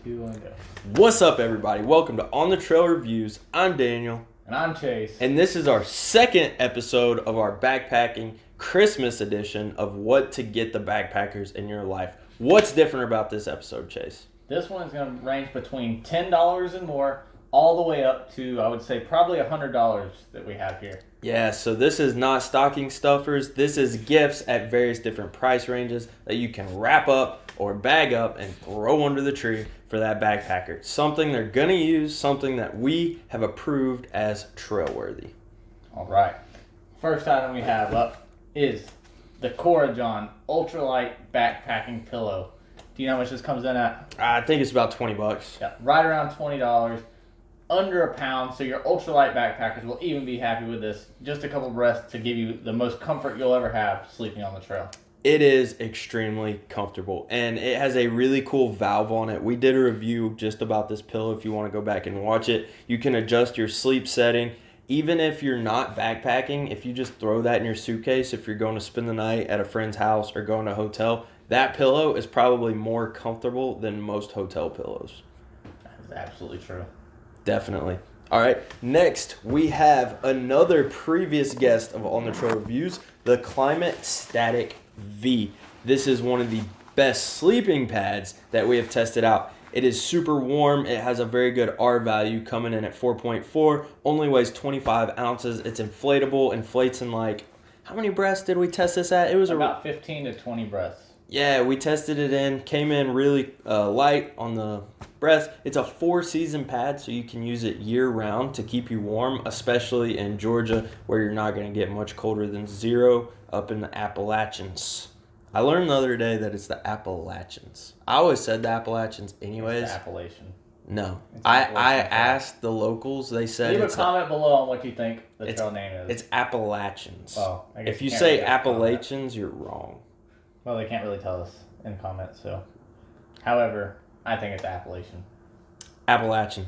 2, 1, go. What's up, everybody? Welcome to On the Trail Reviews. I'm Daniel. And I'm Chase. And this is our second episode of our backpacking Christmas edition of what to get the backpackers in your life. What's different about this episode, Chase? This one is going to range between $10 and more, all the way up to, I would say, probably $100 that we have here. Yeah, so this is not stocking stuffers. This is gifts at various different price ranges that you can wrap up or bag up and throw under the tree for that backpacker. Something they're going to use, something that we have approved as trail-worthy. All right. First item we have up is the Corajon Ultralight Backpacking Pillow. Do you know how much this comes in at? I think it's about $20. Yeah, right around $20. Under a pound, so your ultralight backpackers will even be happy with this. Just a couple breaths to give you the most comfort you'll ever have sleeping on the trail. It is extremely comfortable, and it has a really cool valve on it. We did a review just about this pillow if you want to go back and watch it. You can adjust your sleep setting. Even if you're not backpacking, if you just throw that in your suitcase, if you're going to spend the night at a friend's house or going to a hotel, that pillow is probably more comfortable than most hotel pillows. That is absolutely true. Definitely. All right, next we have another previous guest of On the Trail Reviews, the Climate Static V. This is one of the best sleeping pads that we have tested out. It is super warm. It has a very good R value coming in at 4.4, only weighs 25 ounces. It's inflatable, inflates in like, how many breaths did we test this at? It was about 15 to 20 breaths. Yeah, we tested it in, came in really light on the breath. It's a 4-season pad, so you can use it year-round to keep you warm, especially in Georgia, where you're not going to get much colder than 0 up in the Appalachians. I learned the other day that it's the Appalachians. I always said the Appalachians anyways. It's Appalachian. No. It's I Appalachian. asked the locals, they said Leave a it's comment below on what you think the trail name is. It's Appalachians. Well, I guess if you can't say really comment. Appalachians, you're wrong. Well, they can't really tell us in comments, so. However, I think it's Appalachian. Appalachian,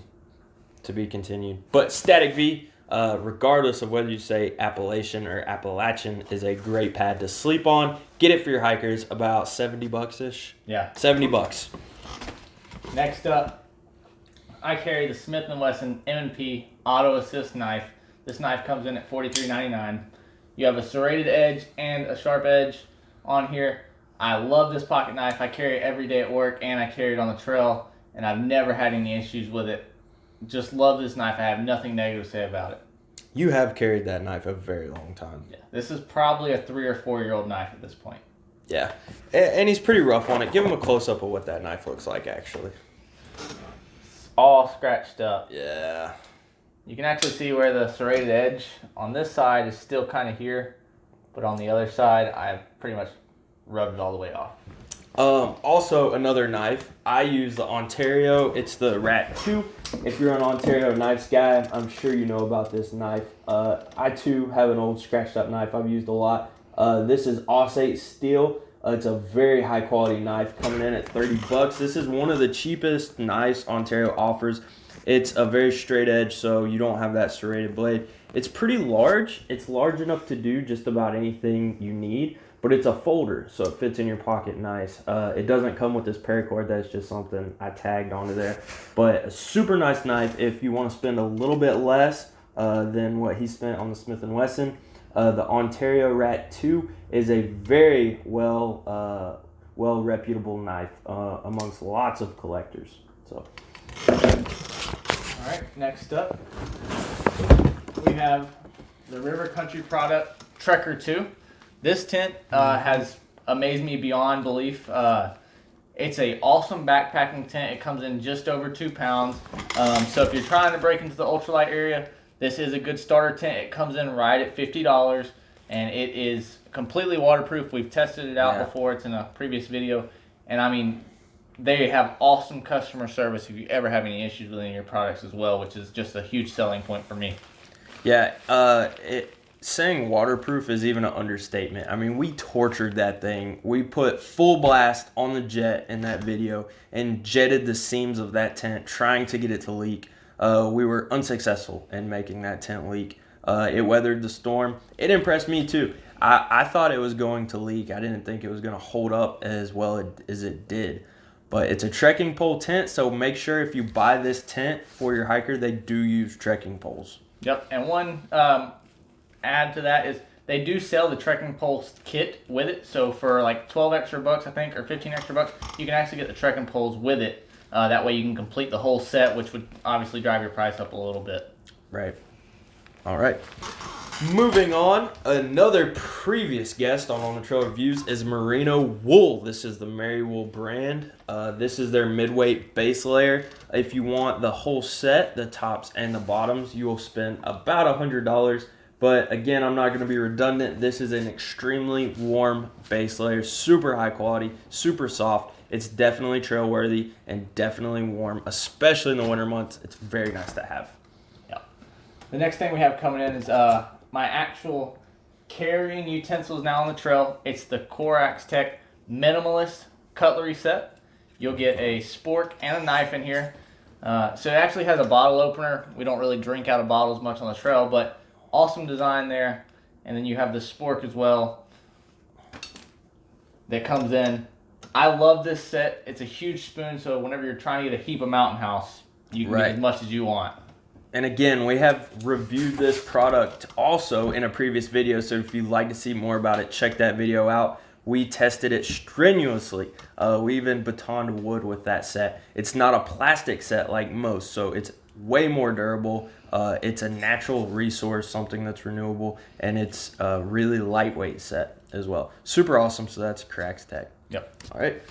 to be continued. But Static V, regardless of whether you say Appalachian or Appalachian, is a great pad to sleep on. Get it for your hikers, about $70-ish. Yeah. $70. Next up, I carry the Smith & Wesson M&P Auto Assist knife. This knife comes in at $43.99. You have a serrated edge and a sharp edge on here. I love this pocket knife. I carry it every day at work, and I carry it on the trail, and I've never had any issues with it. Just love this knife. I have nothing negative to say about it. You have carried that knife a very long time. Yeah, this is probably a 3 or 4-year-old knife at this point. Yeah, and he's pretty rough on it. Give him a close-up of what that knife looks like, actually. It's all scratched up. Yeah. You can actually see where the serrated edge on this side is still kind of here, but on the other side, I've pretty much rubbed it all the way off. Also, another knife. I use the Ontario. It's the Rat 2. If you're an Ontario knives guy, I'm sure you know about this knife. I, too, have an old scratched-up knife I've used a lot. This is Aussate steel. It's a very high-quality knife coming in at $30. This is one of the cheapest knives Ontario offers. It's a very straight edge, so you don't have that serrated blade. It's pretty large. It's large enough to do just about anything you need, but it's a folder, so it fits in your pocket nice. It doesn't come with this paracord. That's just something I tagged onto there. But a super nice knife if you want to spend a little bit less than what he spent on the Smith & Wesson. The Ontario Rat 2 is a very well reputable knife amongst lots of collectors. So. All right, next up, we have the River Country product, Trekker 2. This tent has amazed me beyond belief. It's an awesome backpacking tent. It comes in just over 2 pounds. So if you're trying to break into the ultralight area, this is a good starter tent. It comes in right at $50, and it is completely waterproof. We've tested it out before. It's in a previous video. And I mean, they have awesome customer service if you ever have any issues with any of your products as well, which is just a huge selling point for me. Yeah, saying waterproof is even an understatement. I mean, we tortured that thing. We put full blast on the jet in that video and jetted the seams of that tent trying to get it to leak. We were unsuccessful in making that tent leak. It weathered the storm. It impressed me too. I thought it was going to leak. I didn't think it was going to hold up as well as it did. But it's a trekking pole tent, so make sure if you buy this tent for your hiker, they do use trekking poles. Yep, and one add to that is they do sell the trekking poles kit with it. So for like 12 extra bucks, I think, or 15 extra bucks, you can actually get the trekking poles with it. That way you can complete the whole set, which would obviously drive your price up a little bit. Right. All right. Moving on, another previous guest on the Trail Reviews is Merino Wool. This is the Marywool brand. This is their midweight base layer. If you want the whole set, the tops and the bottoms, you will spend about $100. But again, I'm not going to be redundant. This is an extremely warm base layer, super high quality, super soft. It's definitely trail worthy and definitely warm, especially in the winter months. It's very nice to have. Yeah. The next thing we have coming in is my actual carrying utensils now on the trail. It's the Corax Tech Minimalist Cutlery Set. You'll get a spork and a knife in here. So it actually has a bottle opener. We don't really drink out of bottles much on the trail, but awesome design there. And then you have the spork as well that comes in. I love this set. It's a huge spoon, so whenever you're trying to get a heap of Mountain House, you can get as much as you want. And again, we have reviewed this product also in a previous video, so if you'd like to see more about it, check that video out. We tested it strenuously. We even batoned wood with that set. It's not a plastic set like most, so it's way more durable. It's a natural resource, something that's renewable, and it's a really lightweight set as well. Super awesome, so that's Corax Tech. Yep. All right.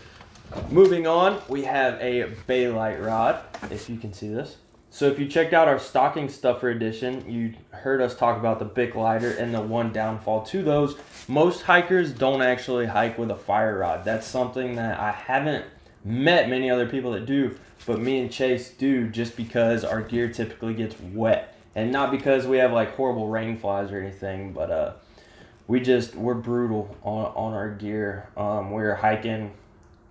Moving on, we have a Baylite rod, if you can see this. So if you checked out our stocking stuffer edition, you heard us talk about the Bic lighter and the one downfall to those. Most hikers don't actually hike with a fire rod. That's something that I haven't met many other people that do, but me and Chase do, just because our gear typically gets wet. And not because we have like horrible rain flies or anything, but we're brutal on our gear. We're hiking.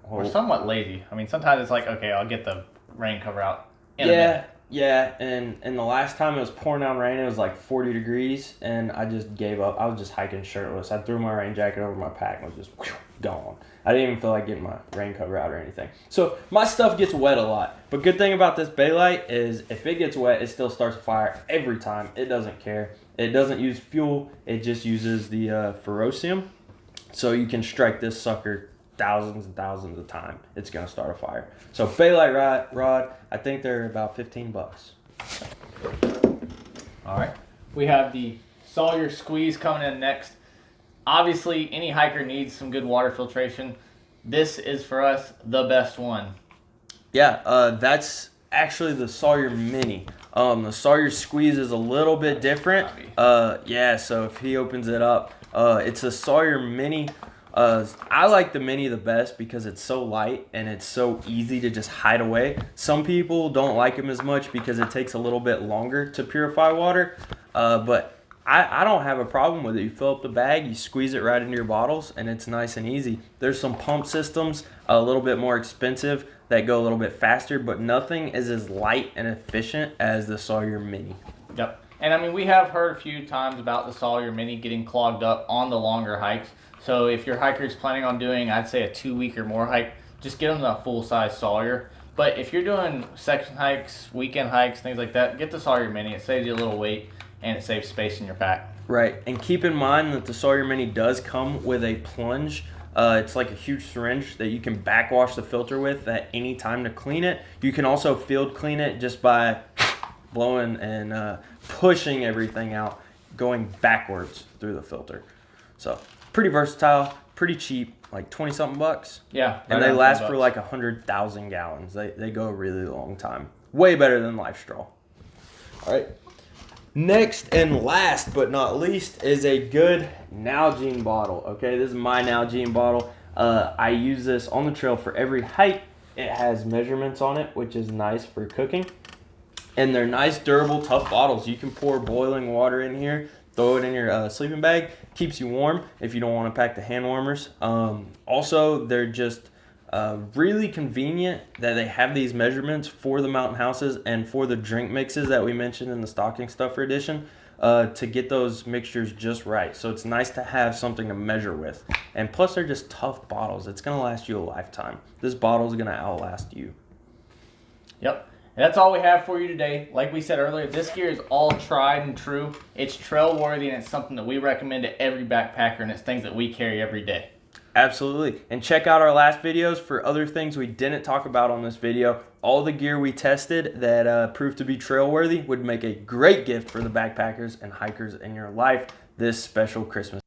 We're somewhat lazy. I mean, sometimes it's like, okay, I'll get the rain cover out in a minute. Yeah, and the last time it was pouring down rain, it was like 40 degrees, and I just gave up. I was just hiking shirtless. I threw my rain jacket over my pack and was just gone. I didn't even feel like getting my rain cover out or anything. So my stuff gets wet a lot. But good thing about this Baylite is if it gets wet, it still starts a fire every time. It doesn't care. It doesn't use fuel. It just uses the ferrocium. So you can strike this sucker thousands and thousands of times. It's going to start a fire. So Baylite rod, I think they're about $15. All right. We have the Sawyer Squeeze coming in next. Obviously, any hiker needs some good water filtration. This is, for us, the best one. Yeah, that's actually the Sawyer Mini. The Sawyer Squeeze is a little bit different. Yeah, so if he opens it up, it's a Sawyer Mini. I like the Mini the best because it's so light and it's so easy to just hide away. Some people don't like them as much because it takes a little bit longer to purify water, but I don't have a problem with it. You fill up the bag, you squeeze it right into your bottles, and it's nice and easy. There's some pump systems, a little bit more expensive, that go a little bit faster, but nothing is as light and efficient as the Sawyer Mini. Yep. And I mean, we have heard a few times about the Sawyer Mini getting clogged up on the longer hikes. So if your hiker is planning on doing, I'd say, a 2-week or more hike, just get them the full-size Sawyer. But if you're doing section hikes, weekend hikes, things like that, get the Sawyer Mini. It saves you a little weight, and it saves space in your pack. Right, and keep in mind that the Sawyer Mini does come with a plunge. It's like a huge syringe that you can backwash the filter with at any time to clean it. You can also field clean it just by blowing and pushing everything out, going backwards through the filter. So pretty versatile, pretty cheap, like 20-something bucks. Yeah. And they last for like 100,000 gallons. They go a really long time. Way better than Life Straw. All right. Next and last but not least is a good Nalgene bottle. Okay, this is my Nalgene bottle. I use this on the trail for every hike. It has measurements on it, which is nice for cooking. And they're nice, durable, tough bottles. You can pour boiling water in here, throw it in your sleeping bag. Keeps you warm if you don't want to pack the hand warmers. Also, they're just really convenient that they have these measurements for the Mountain Houses and for the drink mixes that we mentioned in the stocking stuffer edition. to get those mixtures just right. So it's nice to have something to measure with. And plus, they're just tough bottles. It's going to last you a lifetime. This bottle is going to outlast you. Yep. And that's all we have for you today. Like we said earlier, this gear is all tried and true. It's trail worthy, and it's something that we recommend to every backpacker, and it's things that we carry every day. Absolutely. And check out our last videos for other things we didn't talk about on this video. All the gear we tested that proved to be trail worthy would make a great gift for the backpackers and hikers in your life this special Christmas